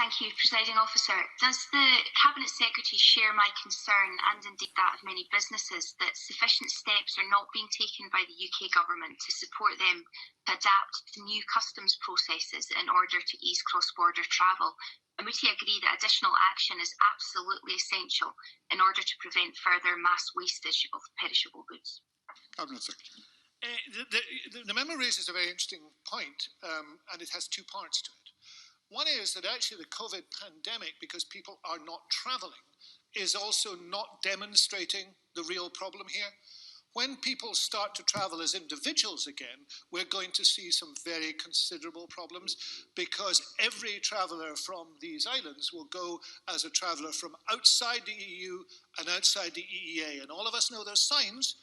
Thank you, Presiding Officer. Does the Cabinet Secretary share my concern, and indeed that of many businesses, that sufficient steps are not being taken by the UK Government to support them to adapt to new customs processes in order to ease cross-border travel? And would he agree that additional action is absolutely essential in order to prevent further mass wastage of perishable goods? Cabinet Secretary. The memo raises a very interesting point, and it has two parts to it. One is that actually the COVID pandemic, because people are not traveling, is also not demonstrating the real problem here. When people start to travel as individuals again, we're going to see some very considerable problems, because every traveller from these islands will go as a traveller from outside the EU and outside the EEA. And all of us know there's signs,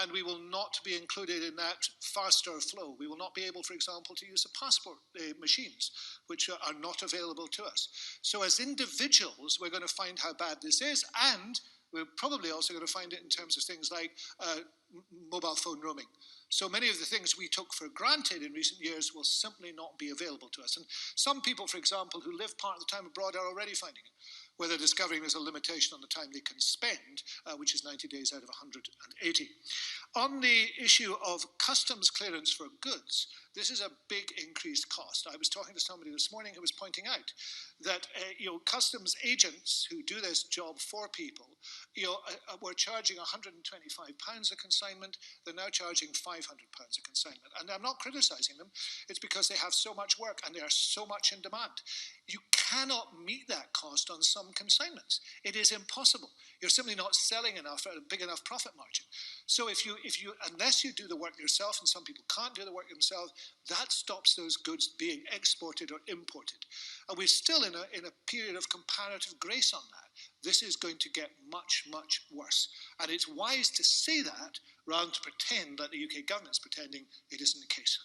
and we will not be included in that faster flow. We will not be able, for example, to use the passport machines, which are not available to us. So as individuals, we're going to find how bad this is, and we're probably also going to find it in terms of things like mobile phone roaming. So many of the things we took for granted in recent years will simply not be available to us. And some people, for example, who live part of the time abroad are already finding it, where they're discovering there's a limitation on the time they can spend, which is 90 days out of 180. On the issue of customs clearance for goods, this is a big increased cost. I was talking to somebody this morning who was pointing out that customs agents who do this job for people, were charging £125 a consignment. They're now charging £500 a consignment. And I'm not criticising them. It's because they have so much work and they are so much in demand. You cannot meet that cost on some consignments. It is impossible. You're simply not selling enough at a big enough profit margin. So unless you do the work yourself, and some people can't do the work themselves, that stops those goods being exported or imported. And we're still in a period of comparative grace on that. This is going to get much, much worse. And it's wise to say that rather than to pretend that the UK government's pretending it isn't the case.